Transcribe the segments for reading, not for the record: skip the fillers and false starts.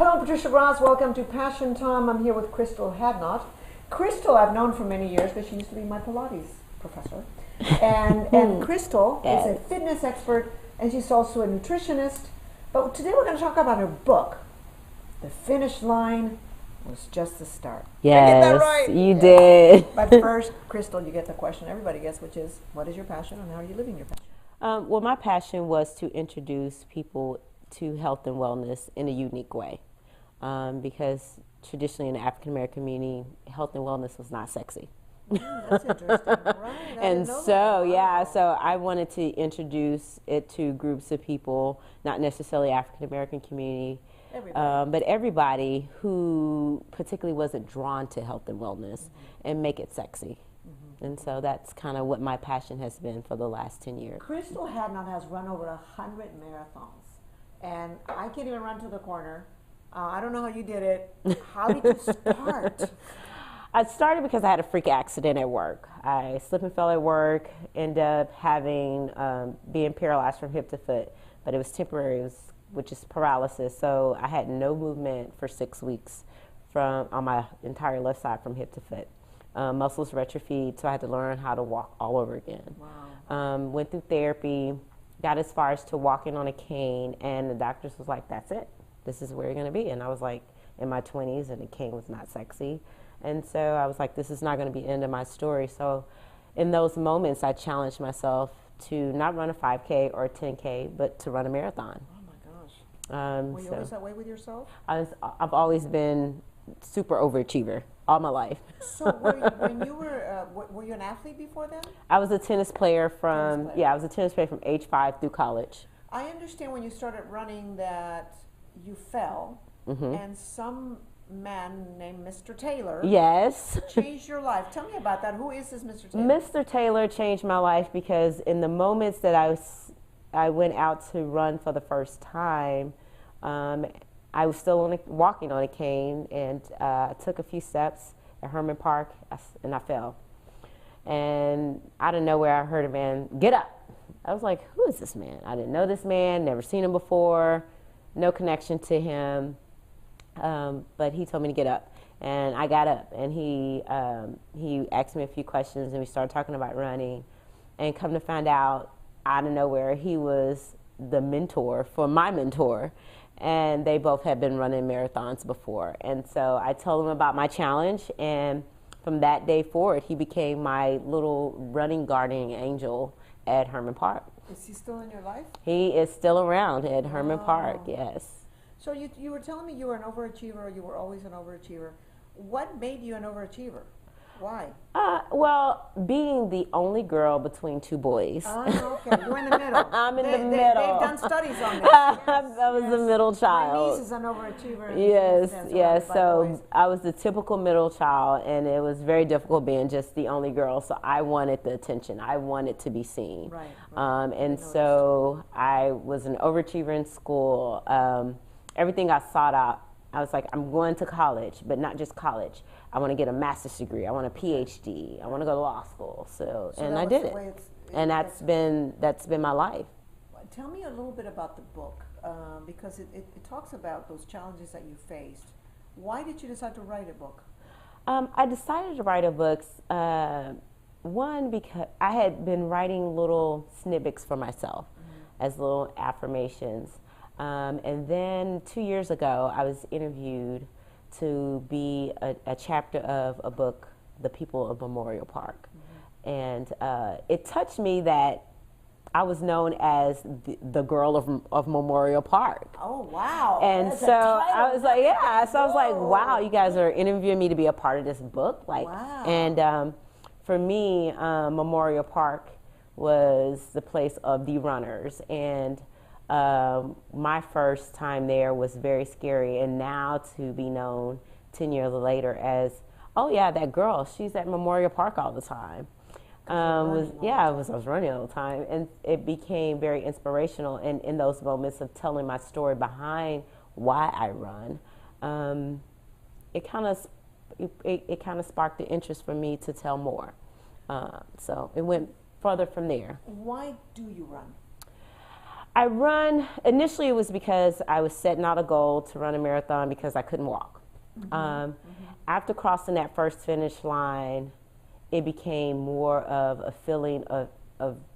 Hello, Patricia Ross. Welcome to Passion Time. I'm here with Crystal Hadnott. Crystal, I've known for many years because she used to be my Pilates professor. And Crystal is a fitness expert, and she's also a nutritionist. But today we're going to talk about her book, The Finish Line Was Just the Start. Yes, did I get that right? You did. But first, Crystal, you get the question everybody gets, which is, what is your passion and how are you living your passion? Well, my passion was to introduce people to health and wellness in a unique way, because traditionally in the African American community, health and wellness was not sexy. That's interesting, right? And so, so I wanted to introduce it to groups of people, not necessarily African American community, but everybody who particularly wasn't drawn to health and wellness, and make it sexy. And so that's kind of what my passion has been for the last 10 years. Crystal Hadnott has run over 100 marathons, and I can't even run to the corner. I don't know how you did it. How did you start? I started because I had a freak accident at work. I slipped and fell at work, ended up having, being paralyzed from hip to foot, but it was temporary, which is paralysis. So I had no movement for 6 weeks on my entire left side from hip to foot. Muscles retrophied, so I had to learn how to walk all over again. Wow. Went through therapy, got as far as to walking on a cane, and the doctors was like, that's it. This is where you're going to be. And I was like in my 20s, and the cane was not sexy. And so I was like, this is not going to be the end of my story. So in those moments, I challenged myself to not run a 5K or a 10K, but to run a marathon. Oh my gosh. Were you always that way with yourself? I've always been super overachiever all my life. So when you were you an athlete before then? I was a tennis player from age 5 through college. I understand when you started running that you fell, and some man named Mr. Taylor changed your life. Tell me about that. Who is this Mr. Taylor? Mr. Taylor changed my life because in the moments that I went out to run for the first time, I was still walking on a cane, and I took a few steps at Herman Park, and I fell. And out of nowhere, I heard a man, get up. I was like, who is this man? I didn't know this man, never seen him before, no connection to him. But he told me to get up, and I got up, and he asked me a few questions, and we started talking about running, and come to find out, out of nowhere, he was the mentor for my mentor, and they both had been running marathons before. And so I told him about my challenge, and from that day forward, he became my little running guardian angel at Herman Park. Is he still in your life? He is still around at Herman Park, yes. So you were telling me you were an overachiever, you were always an overachiever. What made you an overachiever? Why? Well, being the only girl between two boys. Oh, okay. You're in the middle. I'm in the middle. They've done studies on this. I was the middle child. My niece is an overachiever. Yes. So I was the typical middle child, and it was very difficult being just the only girl. So I wanted the attention. I wanted to be seen. Right. And so I was an overachiever in school. Everything I sought out, I was like, I'm going to college, but not just college. I want to get a master's degree. I want a PhD. I want to go to law school. So and I did it. And that's been my life. Tell me a little bit about the book, because it talks about those challenges that you faced. Why did you decide to write a book? I decided to write a book, one, because I had been writing little snippets for myself as little affirmations. And then 2 years ago, I was interviewed to be a chapter of a book, The People of Memorial Park. And it touched me that I was known as the girl of Memorial Park. Oh, wow. And that's so I was like, so I was like, wow, you guys are interviewing me to be a part of this book. Like, wow. And for me, Memorial Park was the place of the runners. And my first time there was very scary, and now to be known 10 years later as, oh yeah, that girl, she's at Memorial Park all the time. I was running all the time, and it became very inspirational. And in those moments of telling my story behind why I run, it kind of sparked the interest for me to tell more. So it went further from there. Why do you run? I run, initially it was because I was setting out a goal to run a marathon because I couldn't walk. After crossing that first finish line, it became more of a feeling of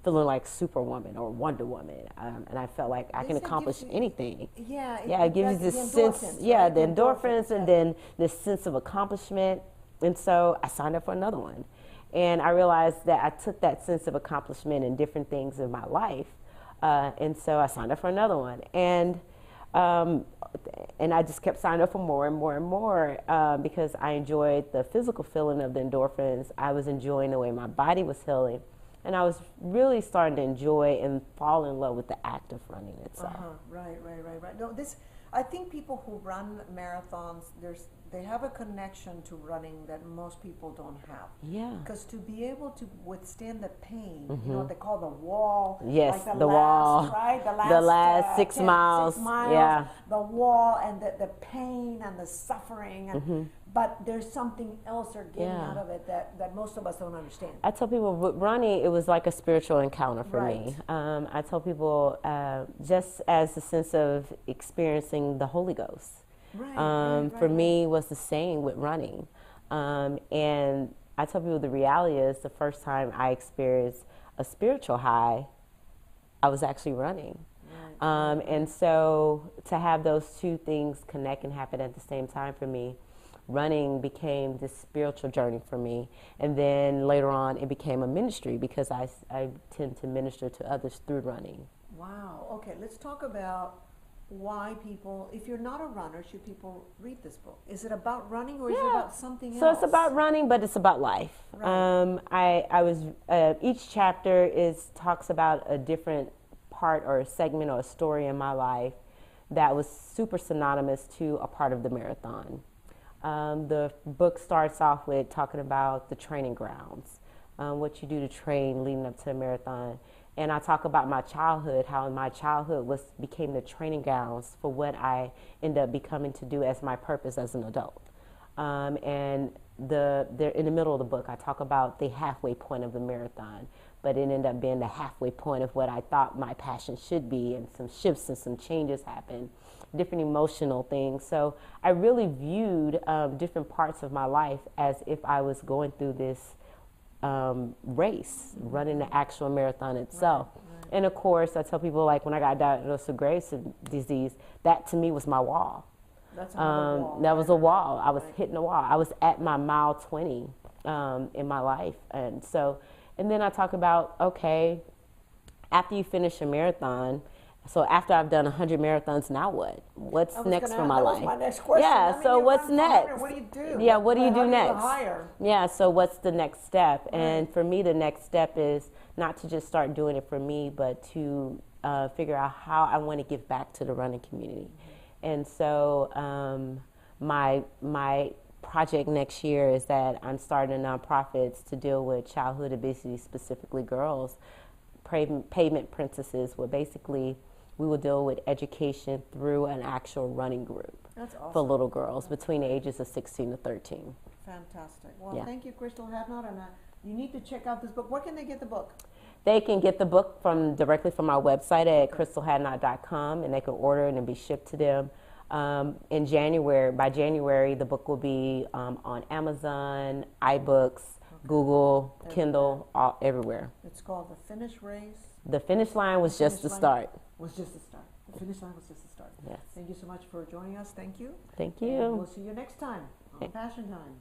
feeling like Superwoman or Wonder Woman. And I felt like I can accomplish anything. Yeah, it gives you this sense, right? the endorphins, and then this sense of accomplishment. And so I signed up for another one. And I realized that I took that sense of accomplishment in different things in my life. And so I signed up for another one. And I just kept signing up for more and more and more because I enjoyed the physical feeling of the endorphins. I was enjoying the way my body was healing. And I was really starting to enjoy and fall in love with the act of running itself. Right. No, I think people who run marathons, they have a connection to running that most people don't have. Yeah. Because to be able to withstand the pain, you know what they call the wall. Yes, like the wall. Right? The last 6 miles. 6 miles. Yeah. The wall and the pain and the suffering. And, but there's something else they're getting out of it that most of us don't understand. I tell people with running, it was like a spiritual encounter for me. I tell people just as a sense of experiencing the Holy Ghost. For me was the same with running. And I tell people the reality is the first time I experienced a spiritual high, I was actually running. And so to have those two things connect and happen at the same time for me, running became this spiritual journey for me. And then later on it became a ministry because I tend to minister to others through running. Wow. Okay, let's talk about why people, if you're not a runner, should people read this book? Is it about running or is it about something else? So it's about running, but it's about life. Each chapter talks about a different part or a segment or a story in my life that was super synonymous to a part of the marathon. The book starts off with talking about the training grounds, what you do to train leading up to a marathon. And I talk about my childhood, how my childhood became the training grounds for what I ended up becoming to do as my purpose as an adult. And in the middle of the book, I talk about the halfway point of the marathon, but it ended up being the halfway point of what I thought my passion should be, and some shifts and some changes happened, different emotional things. So I really viewed different parts of my life as if I was going through this race, running the actual marathon itself. And of course, I tell people, like, when I got diagnosed with Graves' disease, that to me was my wall. That's another wall. That was a wall. I was hitting a wall. I was at my mile 20 in my life. And then I talk about, okay, after you finish a marathon, so after I've done 100 marathons, now what? What's next for my life? That was my next question. Yeah, so what's next? What do you do? Yeah, what do you do next? Higher? Yeah, so what's the next step? And for me, the next step is not to just start doing it for me, but to figure out how I want to give back to the running community. And so my project next year is that I'm starting nonprofits to deal with childhood obesity, specifically girls, Pavement Princesses, where basically we will deal with education through an actual running group. That's awesome. For little girls between the ages of 16 to 13. Fantastic. Well, thank you, Crystal Hadnott, and you need to check out this book. Where can they get the book? They can get the book directly from our website at crystalhadnott.com, and they can order it and be shipped to them. By January, the book will be on Amazon, iBooks, Google, Kindle, everywhere. It's called The Finish Race. The finish line was just the start. Was just the start. The finish line was just the start. Yes. Thank you so much for joining us. Thank you. Thank you. And we'll see you next time on Passion Time.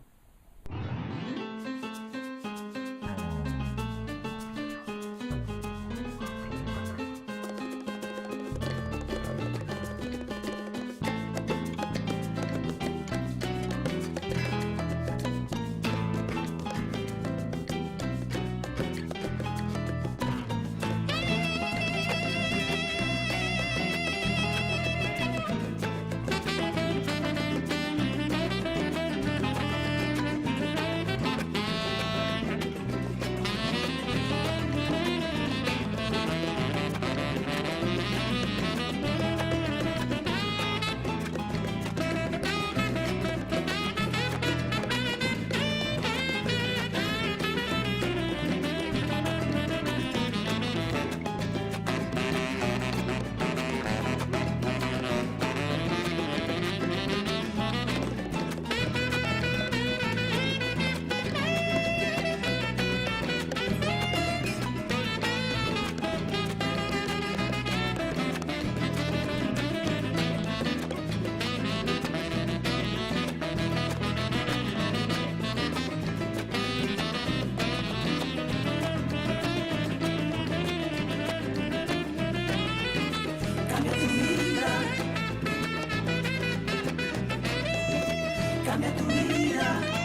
cambia tu vida.